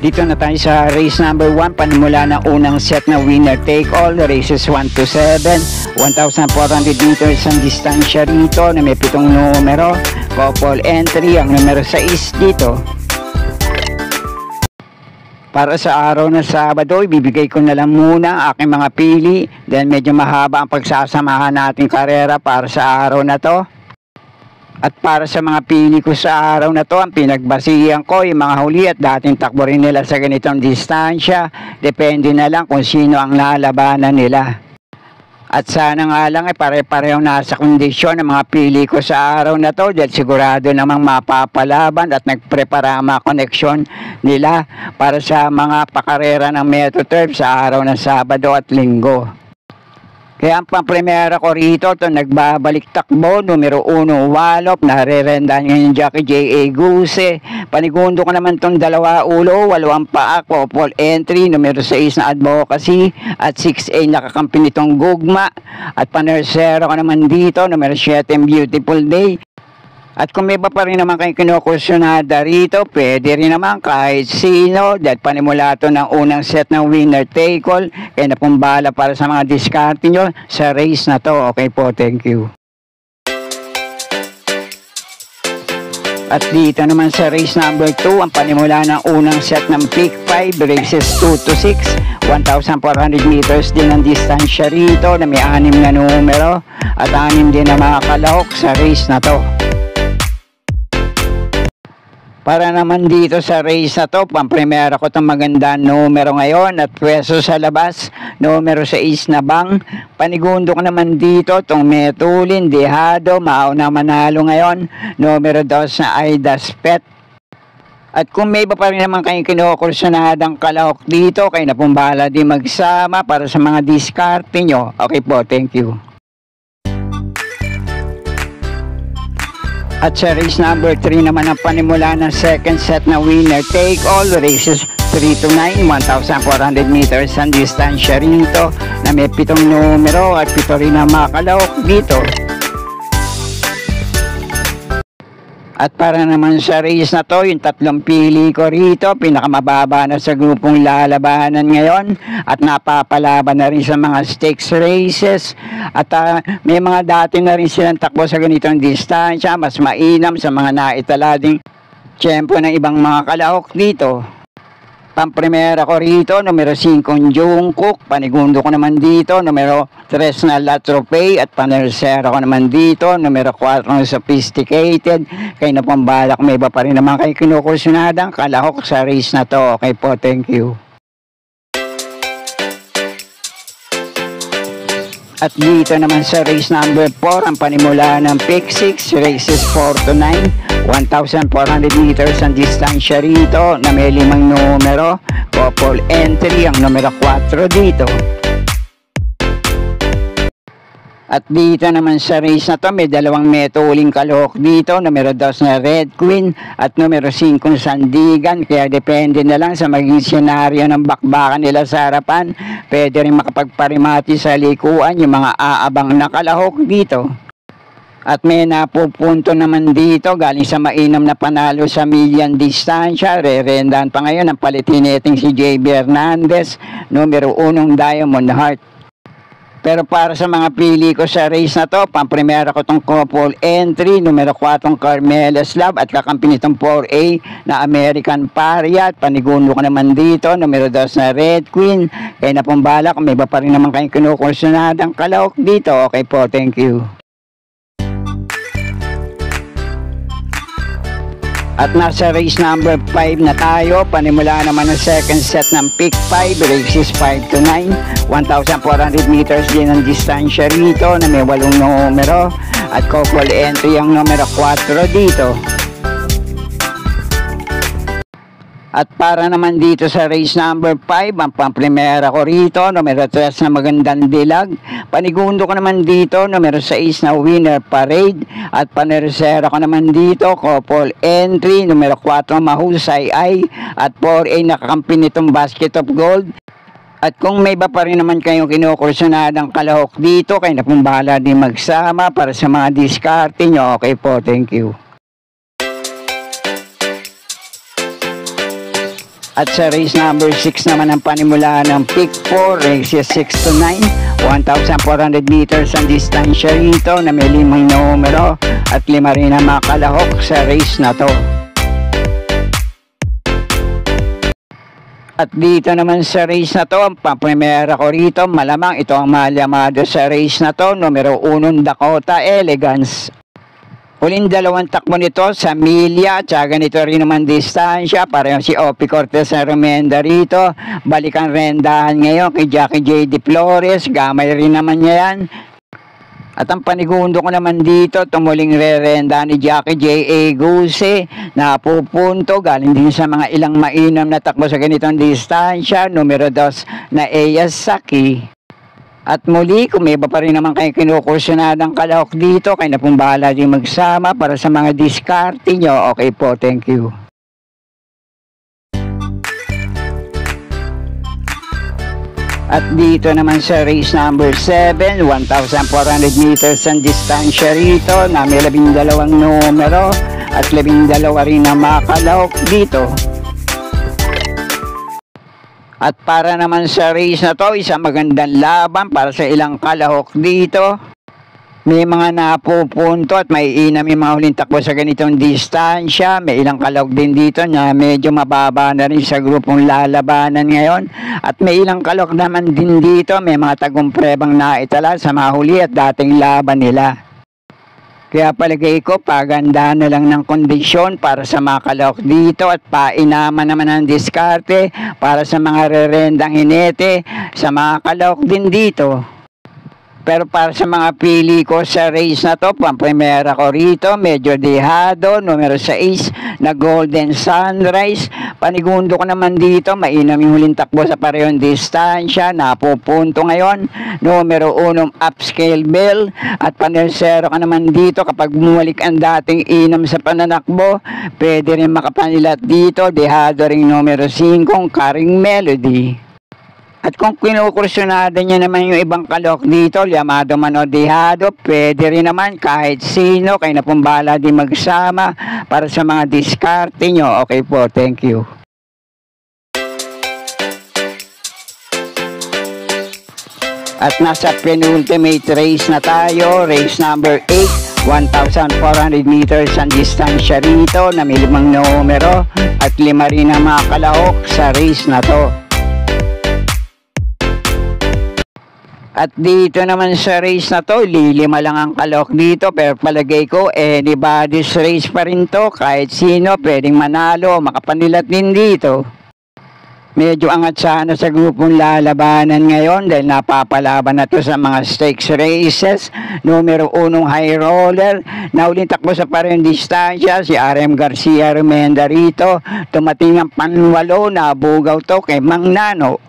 Dito na tayo sa race number 1, panimula ng unang set na winner take all, races 1 to 7, 1,400 meters ang distansya rito na may 7 numero, couple entry, ang numero 6 dito. Para sa araw na Sabado, ibibigay ko na lang muna ang aking mga pili dahil medyo mahaba ang pagsasamahan nating karera para sa araw na to. At para sa mga pili ko sa araw na to, ang pinagbasihan ko yung mga huli at dating takbo rin nila sa ganitong distansya. Depende na lang kung sino ang lalabanan nila. At sana nga lang ay pare-pareho nasa kondisyon ng mga pili ko sa araw na to dahil sigurado namang mapapalaban at nagprepara ang mga koneksyon nila para sa mga pakarera ng Metro Turf sa araw ng Sabado at Linggo. Kaya ang pang-primera ko rito, ito nagbabalik takbo, numero 1, Walop, nare-rendahan ngayon Jackie J.A. Guse. Panigundo ko naman itong 2 ulo, 8 paa, couple entry, numero 6 na Advocacy, at 6A nakakampi nitong Gugma. At panersero ko naman dito, numero 7, Beautiful Day. At kung may iba pa rin naman kayong kinukusyonada rito, pwede rin naman kahit sino. Dahil panimula ito ng unang set ng winner take all. Kaya na pong bala para sa mga diskarte nyo sa race na to. Okay po, thank you. At dito naman sa race number 2, ang panimula ng unang set ng pick 5, races 2 to 6. 1,400 meters din ang distansya rito na may 6 na numero. At 6 din na mga kalahok sa race na to. Para naman dito sa race na to, pang-primera ko itong magandang numero ngayon at pwesto sa labas, numero 6 na Bang. Panigundo ko naman dito itong Metulin, Dehado, mauna manalo ngayon, numero 2 na Aidas Pet. At kung may iba pa rin naman kayong kinukursunadang kalahok dito, kayo na pong bahala din magsama para sa mga diskarte nyo. Okay po, thank you. At sa race number 3 naman ang panimula ng second set na winner take all, races 3 to 9, 1,400 meters ang distansya rito na may 7 numero at 7 rin ang makalahok dito. At para naman sa race na to, yung 3 pili ko rito, pinakamababa na sa grupong lalabanan ngayon at napapalaban na rin sa mga stakes races. At may mga dati na rin silang takbo sa ganitong distansya, mas mainam sa mga naitalading tiyempo ng ibang mga kalahok dito. Pang-primera ko rito, numero 5 Jungkook, panigundo ko naman dito, numero 3 na La Tropay, at panersera ko naman dito, numero 4 na Sophisticated. Kayo na pong balak, may iba pa rin naman kayo kinukursunadang kalahok sa race na to. Okay po, thank you. At dito naman sa race number 4, ang panimula ng pick 6, races 4 to 9, 1,400 meters ang distansya rito na may 5 numero, couple entry, ang numero 4 dito. At dito naman sa race na to, may 2 metuling kalahok dito, numero 2 na Red Queen at numero 5 Sandigan. Kaya depende na lang sa maging senaryo ng bakbakan nila sa harapan. Pwede rin makapagparimati sa likuan yung mga aabang na kalahok dito. At may napupunto naman dito galing sa mainam na panalo sa million distansya. Re-rendahan pa ngayon ang palitineting si JB Hernandez, numero 1 Diamond Heart. Pero para sa mga pili ko sa race na to, pang-primera ko itong couple entry, numero 4 Carmela's Love at kakampi nitong 4A na American Pariat. Panigundo ko naman dito, numero 2 na Red Queen. Kaya na pong balak, may iba pa rin naman kayong kinukursunadang kalahok dito. Okay po, thank you. At nasa race number 5 na tayo, panimula naman ang second set ng pick 5, races 5 to 9, 1,400 meters din ang distansya rito na may 8 numero at couple entry ang numero 4 dito. At para naman dito sa race number 5, ang pang-primera ko rito, numero 3 na Magandang Dilag. Panigundo ko naman dito, numero 6 na Winner Parade. At panersera ko naman dito, couple entry, numero 4 Mahusay Ay. At 4A nakakampi nitong Basket of Gold. At kung may iba pa rin naman kayong kinukursunadang kalahok dito, kayo na pong bahala din magsama para sa mga diskarte nyo. Okay po, thank you. At sa race number 6 naman ang panimulaan ng pick 4, races 6 to 9, 1,400 meters ang distansya rito na may 5 numero at 5 rin ang mga kalahok sa race na to. At dito naman sa race na to, ang paprimera ko rito, malamang ito ang malyamado sa race na to, numero 1 Dakota Elegance. Huling 2 takbo nito sa milya at ganito rin naman distansya. Parehong si Opie Cortez na remenda rito. Balikan rendahan ngayon kay Jackie J. De Flores. Gamay rin naman niya yan. At ang panigundo ko naman dito, tumuling re-renda ni Jackie J. Eguse na pupunto galing din sa mga ilang mainam na takbo sa ganitong distansya. Numero 2 na Eyasaki. At muli, kung may iba pa rin naman kayo kinukursunadang kalahok dito, kayo na pong bahala din magsama para sa mga diskarte nyo. Okay po, thank you. At dito naman sa race number 7, 1,400 meters ang distansya rito na may 12 numero at 12 rin na mga kalahok dito. At para naman sa race na to, isang magandang laban para sa ilang kalahok dito. May mga napupunto at may inam yung mga huling takbo sa ganitong distansya. May ilang kalahok din dito na medyo mababa na rin sa grupong lalabanan ngayon. At may ilang kalahok naman din dito. May mga tagumprebang naitala sa mga huli at dating laban nila. Kaya palagay ko, pagandahan na lang ng kondisyon para sa mga kalahok dito at painaman naman ng diskarte para sa mga rerendang hinete sa mga kalahok din dito. Pero para sa mga pili ko sa race na to, pamprimera ko rito, medyo dehado, numero 6 na Golden Sunrise. Panigundo ko naman dito, mainam yung huling takbo sa parehong distansya, napupunto ngayon, numero 1 Upscale Bell. At panersero ka naman dito, kapag bumalik ang dating inam sa pananakbo, pwede rin makapanilat dito, dehado rin numero 5 Caring Melody. At kung kinukursunada niya naman yung ibang kalahok dito, llamado man o dehado, pwede rin naman kahit sino, kayo na pong bahala din magsama para sa mga diskarte nyo. Okay po, thank you. At nasa penultimate race na tayo, race number 8, 1,400 meters ang distansya rito na may 5 numero at 5 rin ang mga kalahok sa race na to. At dito naman sa race na to, 5 lang ang kalahok dito, pero palagay ko anybody's race pa rin to, kahit sino pwedeng manalo, makapanilat din dito. Medyo angat sana sa grupong lalabanan ngayon dahil napapalaban na to sa mga stakes races. Numero 1 High Roller, na uling takbo sa parehong distansya, si RM Garcia Remenda rito. Tumating ang panwalo, nabugaw to kay Mang Nano.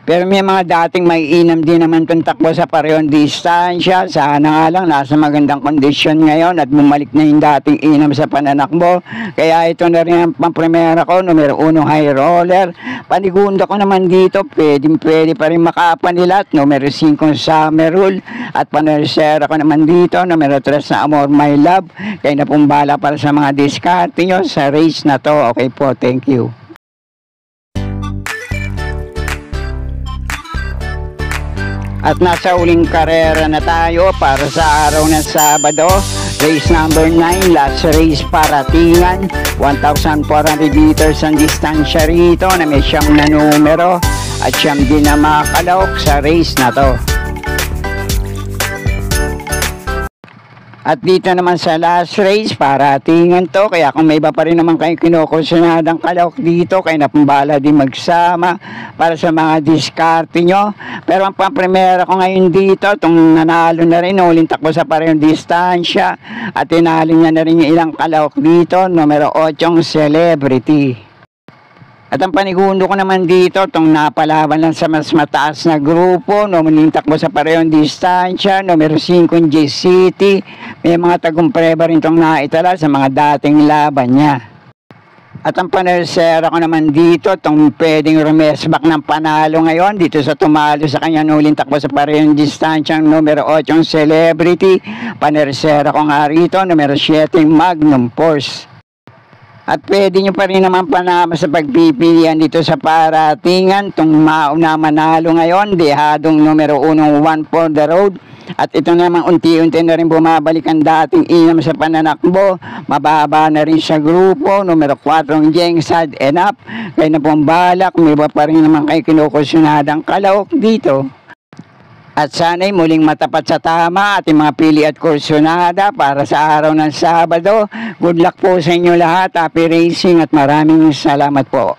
Pero may mga dating may inam din naman itong takbo sa parehong distansya. Sana nga lang nasa magandang kondisyon ngayon at bumalik na yung dating inam sa pananakbo. Kaya ito na rin ang pamprimera ko, numero 1 High Roller. Panigunda ko naman dito, pwede pa rin makapanilat, numero 5 Summer Rule. At panersera ko naman dito, numero 3 na Amor My Love. Kaya na pong bala para sa mga diskarte nyo sa race na to. Okay po, thank you. At nasa uling karera na tayo para sa araw ng Sabado. Race number 9, last race paratingan. 1,400 meters ang distansya rito na may 9 na numero at 9 din na mga kalahok sa race na to. At dito naman sa last race, paratingan to. Kaya kung may iba pa rin naman kayo kinukursunadang kalahok dito, kayo na pambala din magsama para sa mga diskarte nyo. Pero ang pamprimera ko ngayon dito, itong nanalo na rin, uling takbo sa parehong distansya. At tinalo na rin yung ilang kalahok dito, numero 8 Celebrity. At ang panigundo ko naman dito, itong napalaban lang sa mas mataas na grupo, muling takbo sa parehong distansya, numero 5 J-City. May mga tagumpre-ba rin itong naitala sa mga dating laban niya. At ang panersera ko naman dito, itong pwedeng rumesback ng panalo ngayon, dito sa tumalo sa kanya uling takbo sa parehong distansya, numero 8 Celebrity. Panersera ko nga rito, numero 7 Magnum Force. At pwede nyo pa rin naman panama sa pagpipilian dito sa paratingan. Itong mauna manalo ngayon, dehadong numero 1, One for the Road. At ito naman unti-unti na rin bumabalik ang dating inam sa pananakbo. Mababa na rin sa grupo, numero 4, Jeng Sad Enough. Kaya na pong balak, may iba pa rin naman kay kinukusyonadang Kalaok dito. At sana'y muling matapat sa tama ating mga pili at kursyonada para sa araw ng Sabado. Good luck po sa inyo lahat. Happy racing at maraming salamat po.